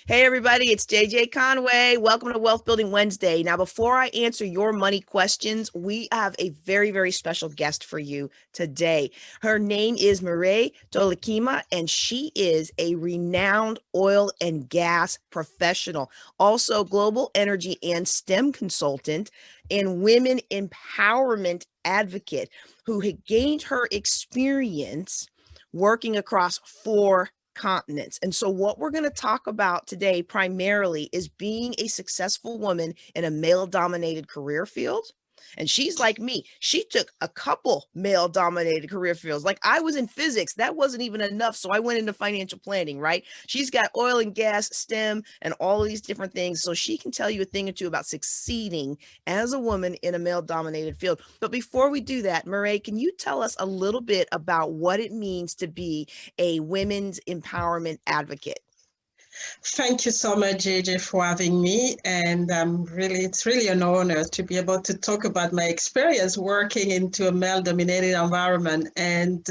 Hey, everybody, it's JJ Conway. Welcome to Wealth Building Wednesday. Now, before I answer your money questions, we have a very, very special guest for you today. Her name is Mireille Toulekima, and she is a renowned oil and gas professional, also global energy and STEM consultant, and women empowerment advocate who had gained her experience working across 4 continents. And so, what we're going to talk about today primarily is being a successful woman in a male dominated career field. And she's like me. She took a couple male dominated career fields. Like I was in physics, that wasn't even enough. So I went into financial planning, right? She's got oil and gas, STEM, and all of these different things. So she can tell you a thing or two about succeeding as a woman in a male dominated field. But before we do that, Mireille, can you tell us a little bit about what it means to be a women's empowerment advocate? Thank you so much, JJ, for having me. And it's really an honor to be able to talk about my experience working into a male-dominated environment. And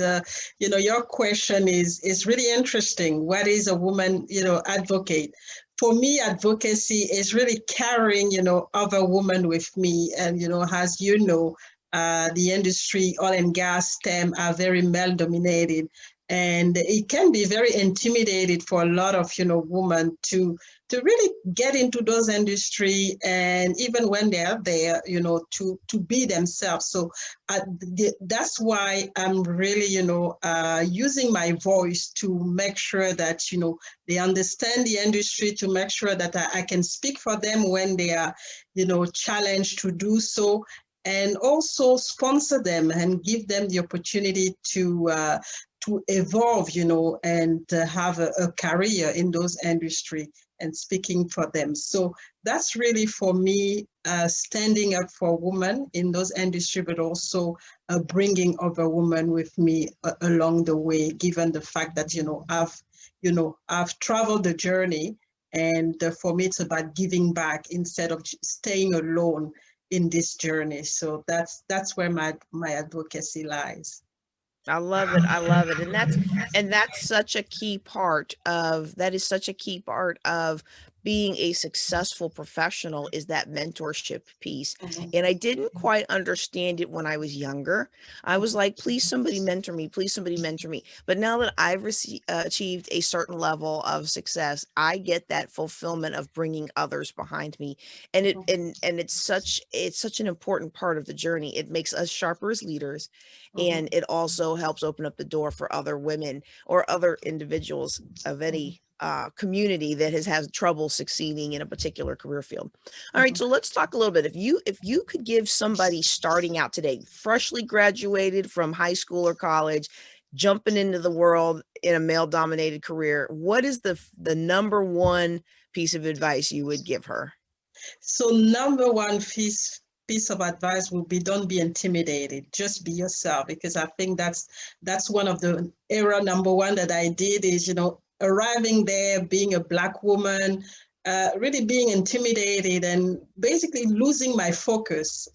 your question is really interesting. What is a woman, advocate? For me, advocacy is really carrying, other women with me. And as you know, the industry, oil and gas, STEM are very male-dominated. And it can be very intimidated for a lot of women to really get into those industry, and even when they are there, to be themselves. So that's why I'm really using my voice to make sure that they understand the industry, to make sure that I can speak for them when they are challenged to do so, and also sponsor them and give them the opportunity to evolve, and have a career in those industry and speaking for them. So that's really for me, standing up for women in those industry, but also bringing other women with me along the way, given the fact that, I've traveled the journey, and for me, it's about giving back instead of staying alone in this journey. So that's where my advocacy lies. I love it. I love it. And that's such a key part of that is such a key part of being a successful professional is that mentorship piece. Mhm. And I didn't quite understand it when I was younger. I was like, please somebody mentor me, please somebody mentor me. But now that I've achieved a certain level of success, I get that fulfillment of bringing others behind me. And it Mhm. and it's such an important part of the journey. It makes us sharper as leaders, and Mhm. it also helps open up the door for other women or other individuals of Mhm. any community that has had trouble succeeding in a particular career field. All right, Mhm. so let's talk a little bit. If you could give somebody starting out today, freshly graduated from high school or college, jumping into the world in a male dominated career, what is the number one piece of advice you would give her? So number one piece of advice would be, don't be intimidated. Just be yourself, because I think that's one of the error number one that I did is, arriving there, being a Black woman, really being intimidated and basically losing my focus,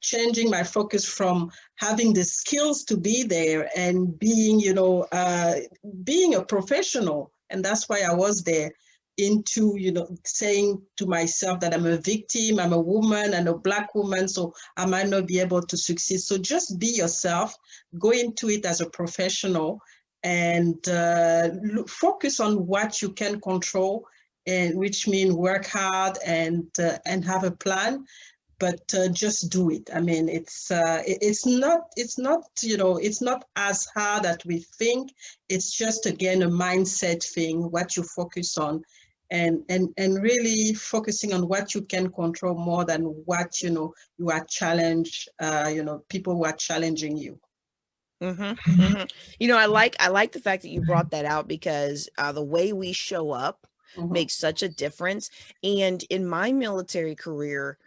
changing my focus from having the skills to be there and being, being a professional. And that's why I was there, into saying to myself that I'm a victim, I'm a woman and a Black woman, so I might not be able to succeed. So just be yourself, go into it as a professional, and focus on what you can control, and which means work hard and have a plan, but just do it. I mean, it's not as hard as we think. It's just, again, a mindset thing, what you focus on, and really focusing on what you can control more than what you are challenged, people who are challenging you. Mhm, mhm. I like the fact that you brought that out because, the way we show up Mhm. makes such a difference, and in my military career,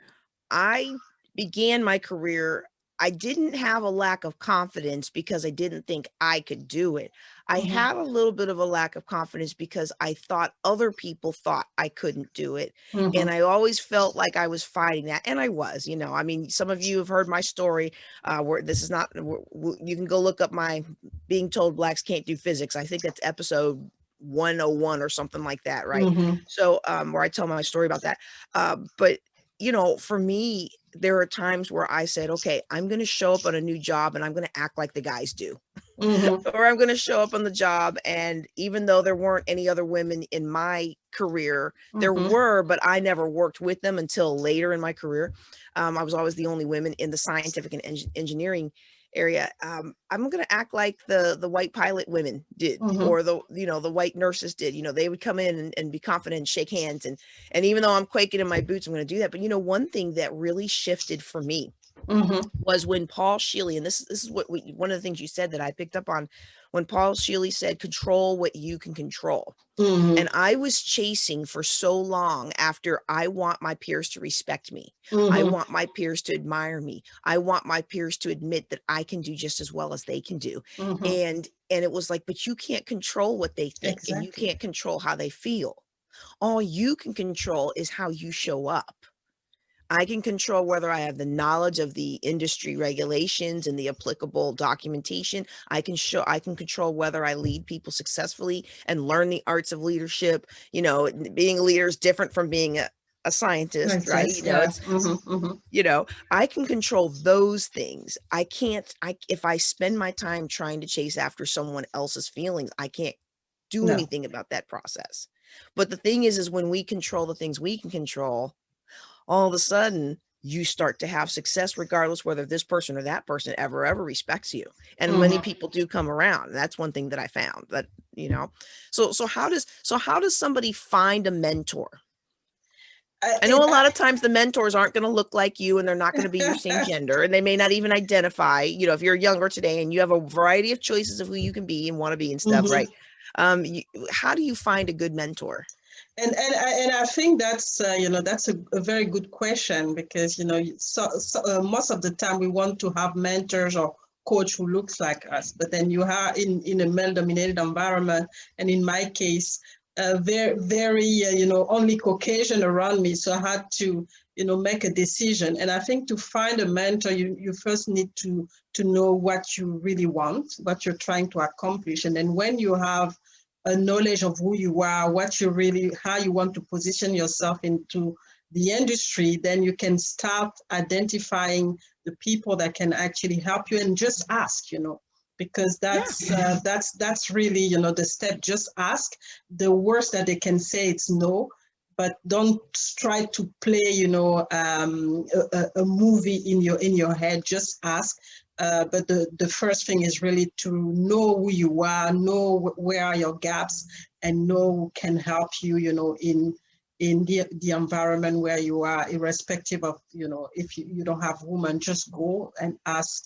I began my career I didn't have a lack of confidence because I didn't think I could do it. I Mhm. had a little bit of a lack of confidence because I thought other people thought I couldn't do it, and Mhm. I always felt like I was fighting that, and I was, I mean, some of you have heard my story, where this is not you can go look up my Being Told Blacks Can't Do Physics. I think that's episode 101 or something like that, right? Mm-hmm. So where I tell my story about that. But for me, there are times where I said, okay, I'm going to show up on a new job and I'm going to act like the guys do. Mm-hmm. Or I'm going to show up on the job, and even though there weren't any other women in my career, there Mm-hmm. were, but I never worked with them until later in my career. I was always the only women in the scientific and engineering area. I'm going to act like the white pilot women did, Mm-hmm. or the white nurses did. They would come in and be confident and shake hands, and even though I'm quaking in my boots, I'm going to do that. But one thing that really shifted for me Mm-hmm. was when Paul Scheele, and this is what one of the things you said that I picked up on, when Paul Scheele said, control what you can control. Mm-hmm. And I was chasing for so long after, I want my peers to respect me. I Mm-hmm. want my peers to admire me. I want my peers to admit that I can do just as well as they can do. Mm-hmm. And it was like, but you can't control what they think, and you Exactly. can't control how they feel. All you can control is how you show up. I can control whether I have the knowledge of the industry regulations and the applicable documentation. I can control whether I lead people successfully and learn the arts of leadership. Being a leader is different from being a scientist, right? Yes. Yeah. Mm-hmm. Mm-hmm. I can control those things. I can't, if I spend my time trying to chase after someone else's feelings, I can't do No. anything about that process. But the thing is when we control the things we can control, all of a sudden you start to have success regardless whether this person or that person ever respects you. And many Mm-hmm. people do come around. That's one thing that I found, that so how does somebody find a mentor? I know a lot of times the mentors aren't going to look like you, and they're not going to be your same gender, and they may not even identify, if you're younger today and you have a variety of choices of who you can be and want to be and stuff, Mm-hmm. right? How do you find a good mentor? And I think that's a very good question, because most of the time we want to have mentors or coach who looks like us, but then you are in a male dominated environment, and in my case, very very only Caucasian around me, so I had to make a decision. And I think to find a mentor, you first need to know what you really want, what you're trying to accomplish, and then when you have a knowledge of who you are, how you want to position yourself into the industry, then you can start identifying the people that can actually help you, and just ask, because Yeah. that's really, the step. Just ask. The worst that they can say is no, but don't try to play, a movie in your head. Just ask. But the first thing is really to know who you are, know where are your gaps, and know who can help you, in the environment where you are, irrespective of, if you don't have women, just go and ask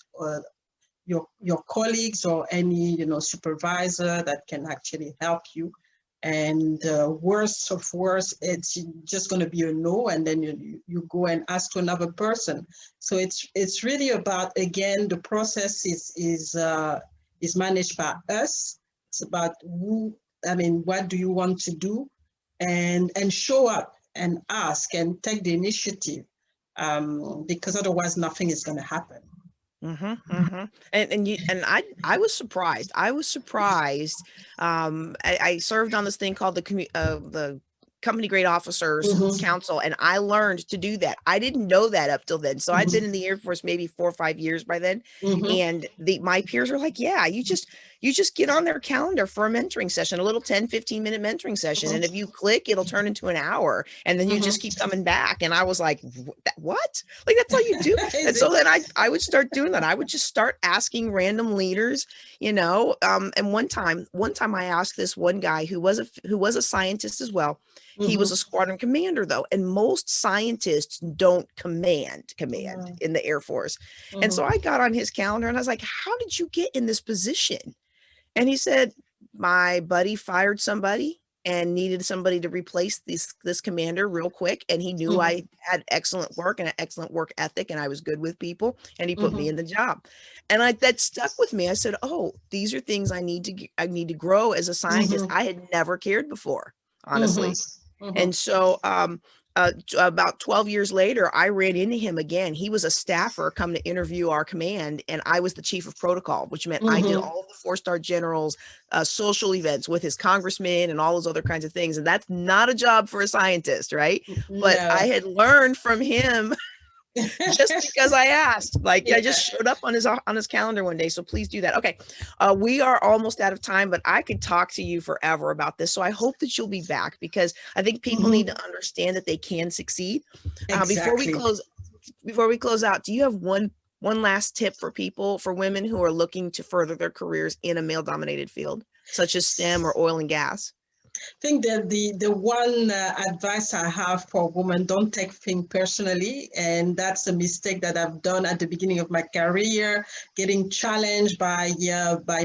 your colleagues or any, supervisor that can actually help you. And worst of worst, it's just going to be a no, and then you go and ask to another person. So it's really about, again, the process is managed by us. It's about what do you want to do, and show up and ask and take the initiative, because otherwise nothing is going to happen. And was surprised. I was surprised. I served on this thing called the company grade officers Mm-hmm. council, and I learned to do that. I didn't know that up till then. So I'd been in the Air Force maybe 4 or 5 years by then, Mm-hmm. and my peers were like, yeah, you just get on their calendar for a mentoring session, a little 10-15 minute mentoring session, and if you click, it'll turn into an hour, and then you just keep coming back. And I was like, what? Like, that's all you do? And so then I would start doing that. I would just start asking random leaders, and one time I asked this one guy who was a scientist as well. He was Mm-hmm. a squadron commander, though, and most scientists don't command Right. in the Air Force. And Mm-hmm. so I got on his calendar and I was like, how did you get in this position? And he said, my buddy fired somebody and needed somebody to replace this commander real quick. And he knew Mm-hmm. I had excellent work and an excellent work ethic, and I was good with people, and he put me Mm-hmm. in the job. And that stuck with me. I said, oh, these are things I need to grow as a scientist. Mm-hmm. I had never cared before, Mm-hmm. honestly. Mm-hmm. And so about 12 years later, I ran into him again. He was a staffer coming to interview our command, and I was the chief of protocol, which meant I did all of the four-star generals, social events with his congressmen and all those other kinds of things. And that's not a job for a scientist, right? But No. I had learned from him just because I asked. Like, I just showed up on his calendar one day. So please do that. Okay, we are almost out of time, but I could talk to you forever about this. So I hope that you'll be back, because I think people need to understand that they can succeed. Exactly. Before we close out, do you have one last tip for people, for women who are looking to further their careers in a male-dominated field, such as STEM or oil and gas? I think that the one advice I have for women: don't take things personally. And that's a mistake that I've done at the beginning of my career, getting challenged by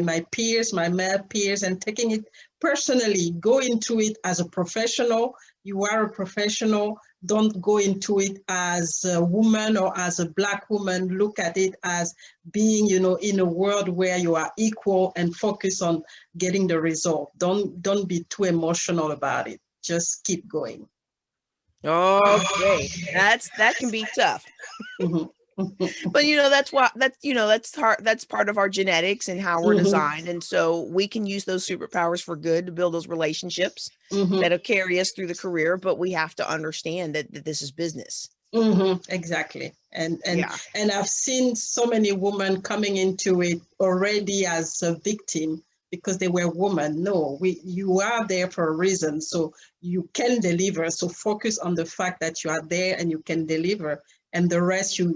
my peers, my male peers, and taking it personally. Go into it as a professional. You are a professional. Don't go into it as a woman or as a Black woman. Look at it as being, in a world where you are equal, and focus on getting the result. Don't be too emotional about it. Just keep going. Okay, that can be tough. But that's hard. That's part of our genetics and how we're designed. And so we can use those superpowers for good to build those relationships that'll carry us through the career. But we have to understand that this is business. Exactly. And Yeah. and I've seen so many women coming into it already as a victim because they were women. No, you are there for a reason, so you can deliver. So focus on the fact that you are there and you can deliver, and the rest you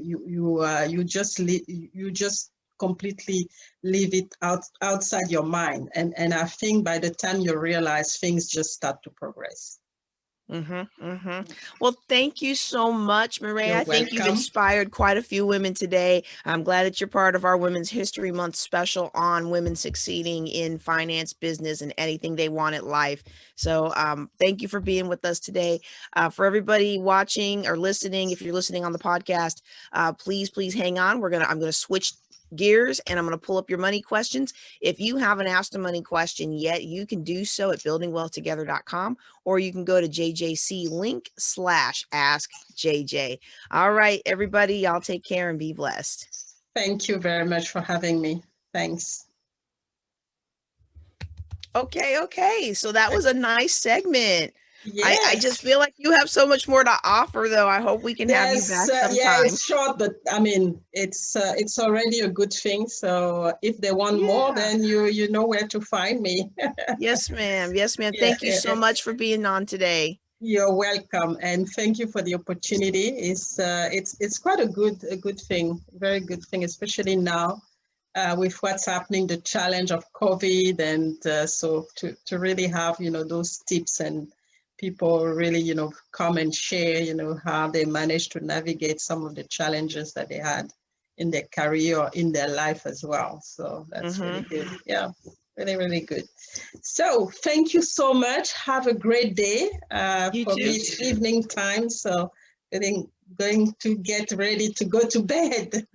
just completely leave it outside your mind. And I think by the time you realize, things just start to progress. Well, thank you so much, Mireille. You're I think you've welcome. inspired quite a few women today. I'm glad that you're part of our Women's History Month special on women succeeding in finance, business, and anything they want in life. So thank you for being with us today. For everybody watching or listening, if you're listening on the podcast, please hang on. I'm gonna switch gears and I'm going to pull up your money questions. If you haven't asked a money question yet, you can do so at buildingwealthtogether.com, or you can go to JJC link /ask JJ. All right, everybody, y'all take care and be blessed. Thank you very much for having me. Thanks. Okay. So that was a nice segment. Yes. I just feel like you have so much more to offer, though. I hope we can have you back sometime. Yeah, it's short, but I mean, it's already a good thing. So if they want more, then you know where to find me. Yes, ma'am. Thank you so much for being on today. You're welcome, and thank you for the opportunity. It's quite a good thing, very good thing, especially now with what's happening, the challenge of COVID, and so to really have those tips, and people really come and share how they managed to navigate some of the challenges that they had in their career or in their life as well. So that's really good. Yeah, really good. So thank you so much. Have a great day. For me, it's evening time, so going to get ready to go to bed.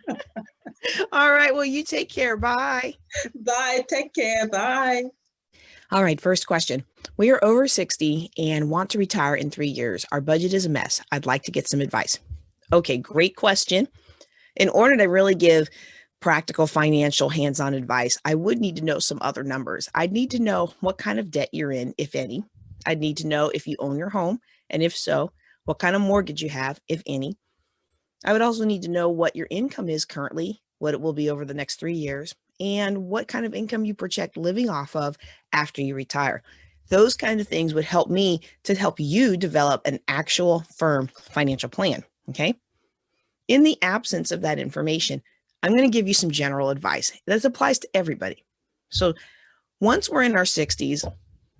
All right. Well, you take care. Bye. Bye. Take care. Bye. All right. First question. We are over 60 and want to retire in 3 years. Our budget is a mess. I'd like to get some advice. Okay. Great question. In order to really give practical financial hands-on advice, I would need to know some other numbers. I'd need to know what kind of debt you're in, if any. I'd need to know if you own your home, and if so, what kind of mortgage you have, if any. I would also need to know what your income is currently, what it will be over the next 3 years, and what kind of income you project living off of after you retire. Those kind of things would help me to help you develop an actual firm financial plan, okay? In the absence of that information, I'm going to give you some general advice that applies to everybody. So once we're in our 60s,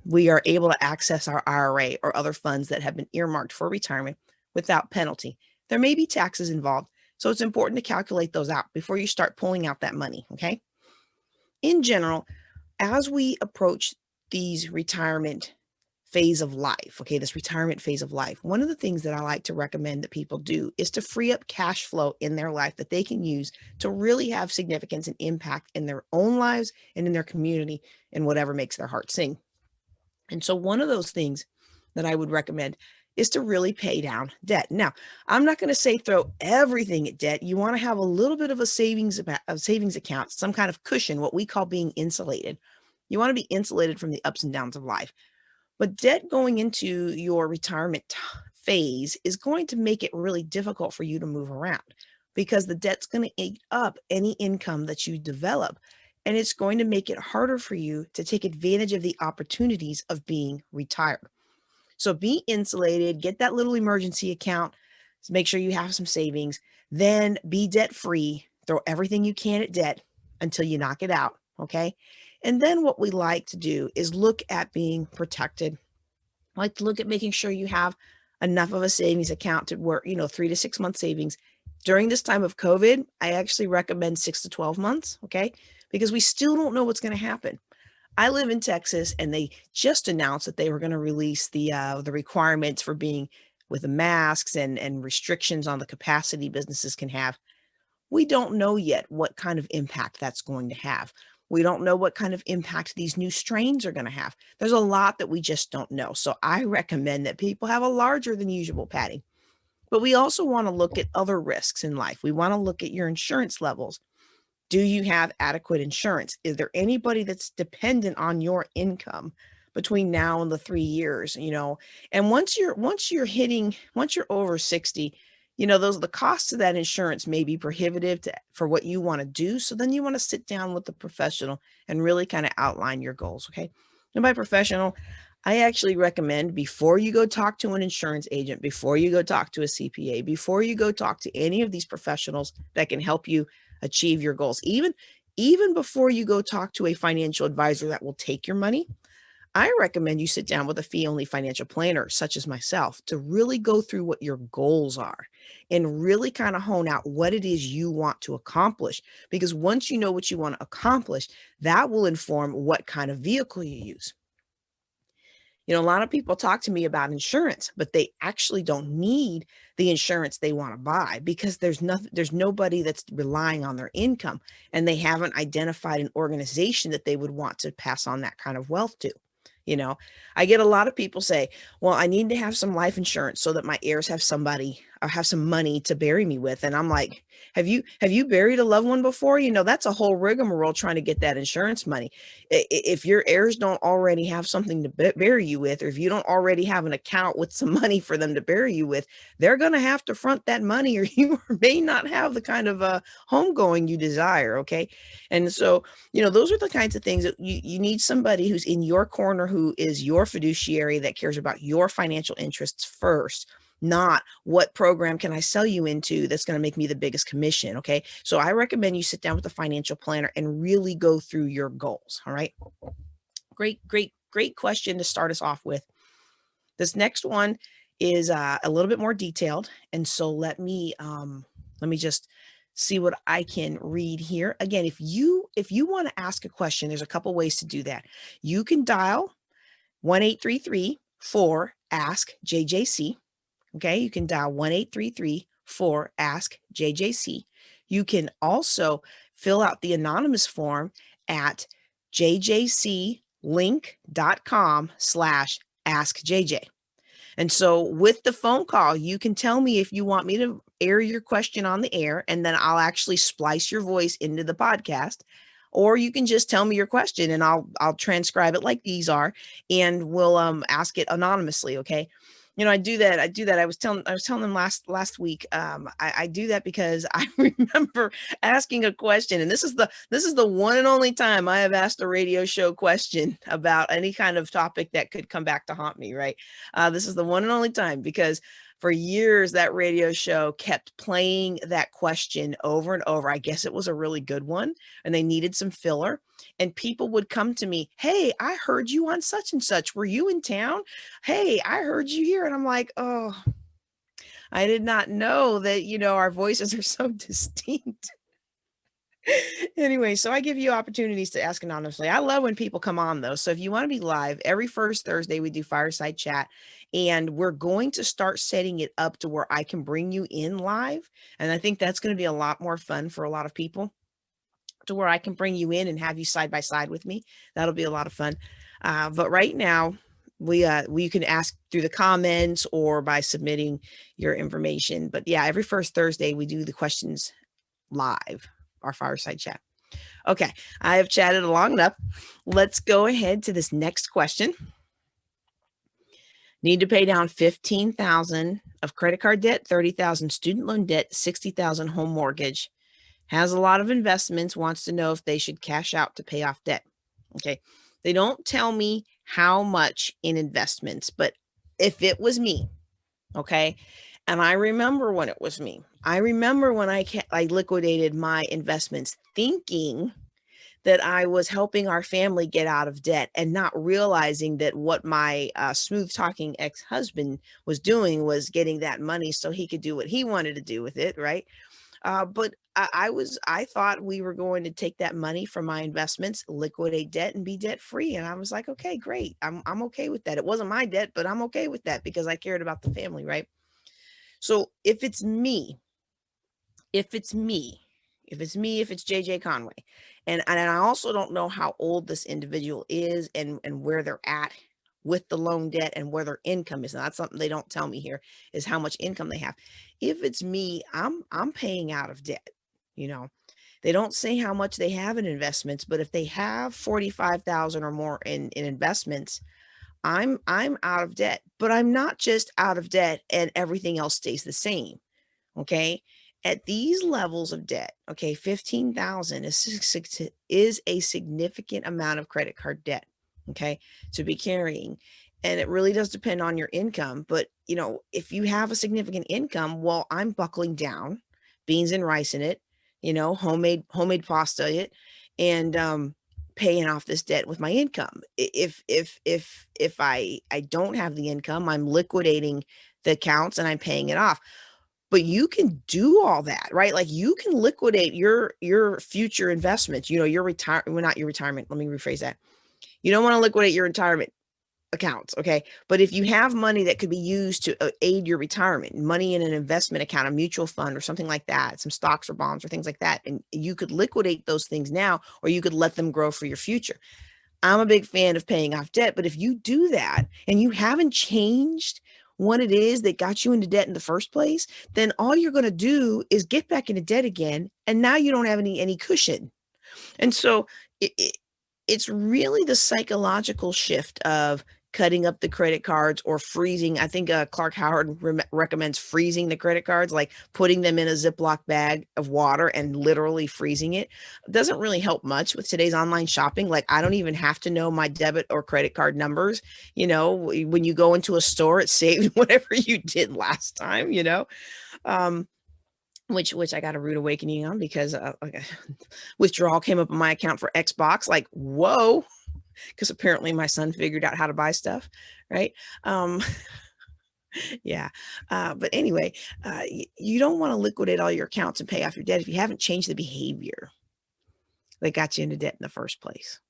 we are able to access our IRA or other funds that have been earmarked for retirement without penalty. There may be taxes involved, so it's important to calculate those out before you start pulling out that money, okay? In general, as we approach these retirement phase of life, okay, this retirement phase of life, one of the things that I like to recommend that people do is to free up cash flow in their life that they can use to really have significance and impact in their own lives and in their community and whatever makes their heart sing. And so one of those things that I would recommend is to really pay down debt. Now, I'm not going to say throw everything at debt. You want to have a little bit of a savings account, some kind of cushion, what we call being insulated. You want to be insulated from the ups and downs of life. But debt going into your retirement phase is going to make it really difficult for you to move around, because the debt's going to eat up any income that you develop. And it's going to make it harder for you to take advantage of the opportunities of being retired. So be insulated, get that little emergency account, make sure you have some savings, then be debt free, throw everything you can at debt until you knock it out. Okay. And then what we like to do is look at being protected. I like to look at making sure you have enough of a savings account to work, 3 to 6 month savings. During this time of COVID, I actually recommend 6 to 12 months. Okay. Because we still don't know what's going to happen. I live in Texas, and they just announced that they were going to release the requirements for being with the masks and restrictions on the capacity businesses can have. We don't know yet what kind of impact that's going to have. We don't know what kind of impact these new strains are going to have. There's a lot that we just don't know. So I recommend that people have a larger than usual padding. But we also want to look at other risks in life. We want to look at your insurance levels. Do you have adequate insurance? Is there anybody that's dependent on your income between now and the 3 years? And once you're over 60, the costs of that insurance may be prohibitive for what you want to do. So then you want to sit down with the professional and really kind of outline your goals. Okay. And by professional, I actually recommend, before you go talk to an insurance agent, before you go talk to a CPA, before you go talk to any of these professionals that can help you achieve your goals, even before you go talk to a financial advisor that will take your money, I recommend you sit down with a fee-only financial planner, such as myself, to really go through what your goals are and really kind of hone out what it is you want to accomplish. Because once you know what you want to accomplish, that will inform what kind of vehicle you use. A lot of people talk to me about insurance, but they actually don't need the insurance they want to buy, because there's nobody that's relying on their income, and they haven't identified an organization that they would want to pass on that kind of wealth to. I get a lot of people say, well, I need to have some life insurance so that my heirs have somebody or have some money to bury me with. And I'm like, have you buried a loved one before? That's a whole rigmarole trying to get that insurance money. If your heirs don't already have something to bury you with, or if you don't already have an account with some money for them to bury you with, they're going to have to front that money, or you may not have the kind of homegoing you desire. Okay. And so, those are the kinds of things that you need somebody who's in your corner, who is your fiduciary, that cares about your financial interests first, not what program can I sell you into that's going to make me the biggest commission. Okay. So I recommend you sit down with a financial planner and really go through your goals. All right. Great question to start us off with. This next one is a little bit more detailed. And so let me just see what I can read here. Again, if you want to ask a question, there's a couple ways to do that. You can dial 1-833-4-ASK-JJC. Okay, you can dial 1-833-4-ASK-JJC. You can also fill out the anonymous form at jjclink.com/askjj. And so with the phone call, you can tell me if you want me to air your question on the air, and then I'll actually splice your voice into the podcast. Or you can just tell me your question, and I'll transcribe it like these are, and we'll ask it anonymously. Okay. I do that. I was telling them last week. I do that because I remember asking a question, and this is the one and only time I have asked a radio show question about any kind of topic that could come back to haunt me. Right. This is the one and only time, because for years that radio show kept playing that question over and over. I guess it was a really good one, and they needed some filler. And people would come to me, hey, I heard you on such and such. Were you in town? Hey, I heard you here. And I'm like, oh, I did not know that, our voices are so distinct. Anyway, so I give you opportunities to ask anonymously. I love when people come on, though. So if you want to be live, every first Thursday, we do Fireside Chat. And we're going to start setting it up to where I can bring you in live. And I think that's going to be a lot more fun for a lot of people, to where I can bring you in and have you side by side with me. That'll be a lot of fun. But right now, we can ask through the comments or by submitting your information. But yeah, every first Thursday we do the questions live, our fireside chat. Okay, I have chatted long enough. Let's go ahead to this next question. Need to pay down 15,000 of credit card debt, 30,000 student loan debt, 60,000 home mortgage. Has a lot of investments, wants to know if they should cash out to pay off debt. Okay. They don't tell me how much in investments, but if it was me, okay, and I remember when it was me, I remember when I liquidated my investments thinking that I was helping our family get out of debt and not realizing that what my smooth talking ex-husband was doing was getting that money so he could do what he wanted to do with it, right? But I thought we were going to take that money from my investments, liquidate debt, and be debt free. And I was like, okay, great. I'm okay with that. It wasn't my debt, but I'm okay with that because I cared about the family, right? So if it's me, if it's JJ Conway, and I also don't know how old this individual is and where they're at with the loan debt and where their income is. Now, that's something they don't tell me here, is how much income they have. If it's me, I'm paying out of debt. You know, they don't say how much they have in investments, but if they have 45,000 or more in investments, I'm out of debt. But I'm not just out of debt and everything else stays the same. Okay. At these levels of debt, okay, 15,000 is a significant amount of credit card debt, okay, to be carrying. And it really does depend on your income. But, you know, if you have a significant income, well, I'm buckling down, beans and rice in it, you know, homemade pasta it, and paying off this debt with my income. If I don't have the income, I'm liquidating the accounts and I'm paying it off. But you can do all that, right? Like you can liquidate your future investments, you know, your well, not your retirement. Let me rephrase that. You don't want to liquidate your retirement accounts, okay? But if you have money that could be used to aid your retirement, money in an investment account, a mutual fund or something like that, some stocks or bonds or things like that, and you could liquidate those things now, or you could let them grow for your future. I'm a big fan of paying off debt, but if you do that and you haven't changed what it is that got you into debt in the first place, then all you're going to do is get back into debt again, and now you don't have any cushion. And so it's really the psychological shift of cutting up the credit cards or freezing. I think Clark Howard recommends freezing the credit cards, like putting them in a Ziploc bag of water and literally freezing it. Doesn't really help much with today's online shopping. Like I don't even have to know my debit or credit card numbers. You know, when you go into a store, it saved whatever you did last time, you know. Which I got a rude awakening on because withdrawal came up on my account for Xbox. Like, whoa, because apparently my son figured out how to buy stuff, right? Yeah. But anyway, you don't want to liquidate all your accounts and pay off your debt if you haven't changed the behavior that got you into debt in the first place.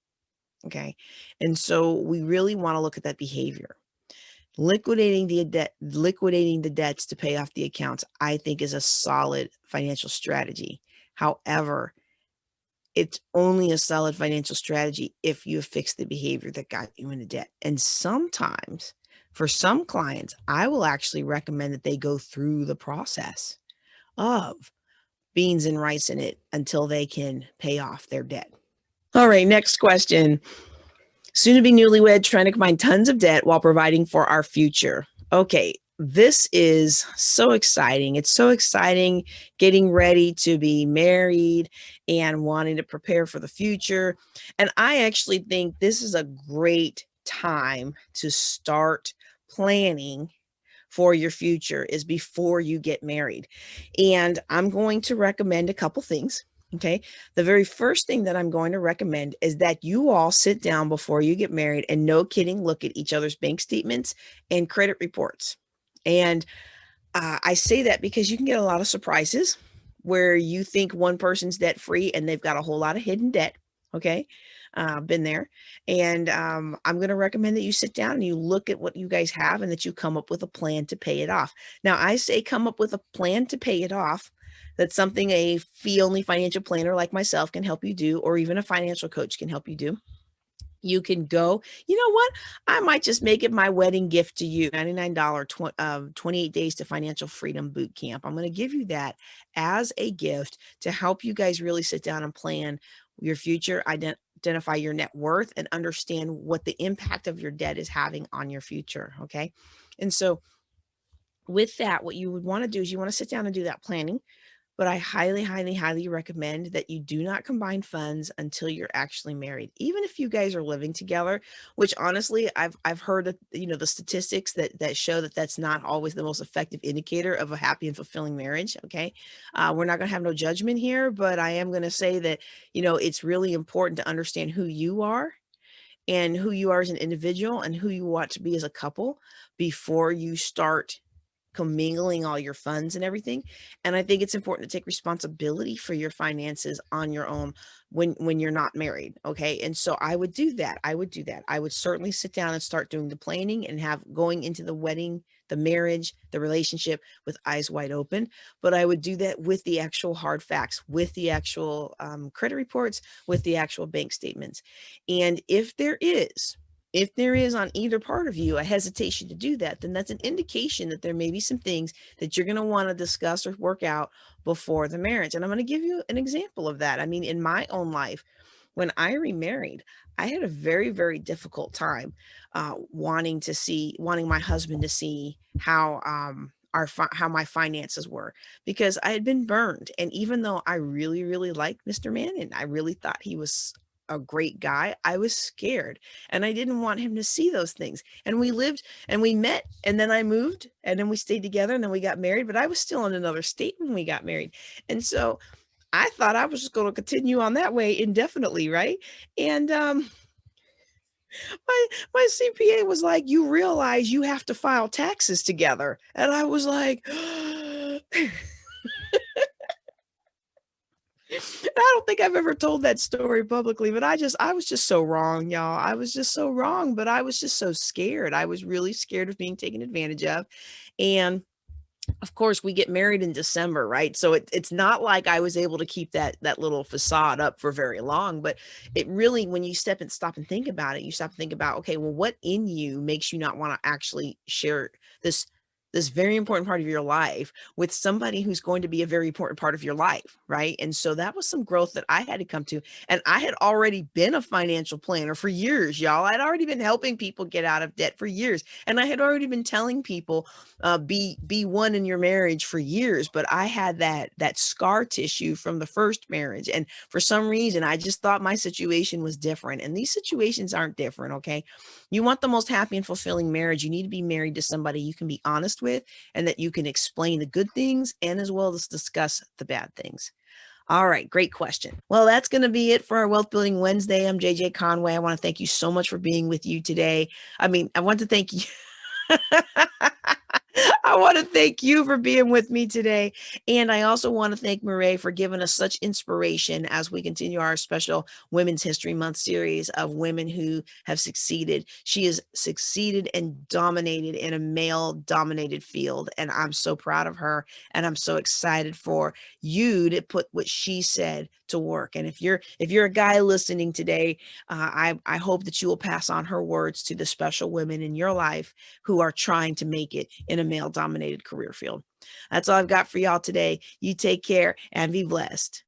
Okay. And so we really want to look at that behavior. Liquidating the debts to pay off the accounts, I think, is a solid financial strategy. However, it's only a solid financial strategy if you fix the behavior that got you into debt. And sometimes for some clients, I will actually recommend that they go through the process of beans and rice in it until they can pay off their debt. All right, next question. Soon to be newlywed, trying to combine tons of debt while providing for our future. Okay, this is so exciting. It's so exciting getting ready to be married and wanting to prepare for the future. And I actually think this is a great time to start planning for your future, is before you get married. And I'm going to recommend a couple things. Okay. The very first thing that I'm going to recommend is that you all sit down before you get married and, no kidding, look at each other's bank statements and credit reports. And I say that because you can get a lot of surprises where you think one person's debt free and they've got a whole lot of hidden debt. Okay. Been there. And I'm going to recommend that you sit down and you look at what you guys have and that you come up with a plan to pay it off. Now, I say come up with a plan to pay it off. That's something a fee-only financial planner like myself can help you do, or even a financial coach can help you do. You can go, you know what? I might just make it my wedding gift to you, $99 28 days to financial freedom boot camp. I'm going to give you that as a gift to help you guys really sit down and plan your future, identify your net worth, and understand what the impact of your debt is having on your future. Okay. And so with that, what you would want to do is you want to sit down and do that planning. But I highly, highly, highly recommend that you do not combine funds until you're actually married. Even if you guys are living together, which honestly, I've heard that, the statistics that show that that's not always the most effective indicator of a happy and fulfilling marriage. Okay, we're not going to have no judgment here, but I am going to say that it's really important to understand who you are and who you are as an individual and who you want to be as a couple before you start commingling all your funds and everything. And I think it's important to take responsibility for your finances on your own when you're not married. Okay. And so I would do that. I would certainly sit down and start doing the planning and have going into the wedding, the marriage, the relationship with eyes wide open. But I would do that with the actual hard facts, with the actual credit reports, with the actual bank statements. And if there is on either part of you a hesitation to do that, then that's an indication that there may be some things that you're going to want to discuss or work out before the marriage. And I'm going to give you an example of that. I mean, in my own life, when I remarried, I had a very, very difficult time wanting my husband to see how how my finances were, because I had been burned. And even though I really, really liked Mr. Manning, I really thought he was a great guy, I was scared and I didn't want him to see those things. And we lived and we met, and then I moved, and then we stayed together, and then we got married, but I was still in another state when we got married. And so I thought I was just going to continue on that way indefinitely, right? And my CPA was like, "You realize you have to file taxes together." And I was like, I don't think I've ever told that story publicly, but I was just so wrong, y'all. I was just so wrong, but I was just so scared. I was really scared of being taken advantage of. And of course, we get married in December, right? So it's not like I was able to keep that little facade up for very long, but it really, when you stop and think about it, you stop and think about, okay, well, what in you makes you not want to actually share this this very important part of your life with somebody who's going to be a very important part of your life, right? And so that was some growth that I had to come to. And I had already been a financial planner for years, y'all. I'd already been helping people get out of debt for years. And I had already been telling people, be one in your marriage for years, but I had that scar tissue from the first marriage, and for some reason I just thought my situation was different, and these situations aren't different. Okay, you want the most happy and fulfilling marriage, you need to be married to somebody you can be honest with, and that you can explain the good things and as well as discuss the bad things. All right, great question. Well, that's going to be it for our Wealth Building Wednesday. I'm JJ Conway. I want to thank you so much for being with you today. I want to thank you. I want to thank you for being with me today. And I also want to thank Mireille for giving us such inspiration as we continue our special Women's History Month series of women who have succeeded. She has succeeded and dominated in a male dominated field. And I'm so proud of her. And I'm so excited for you to put what she said to work. And if you're a guy listening today, I hope that you will pass on her words to the special women in your life who are trying to make it in a male dominated career field. That's all I've got for y'all today. You take care and be blessed.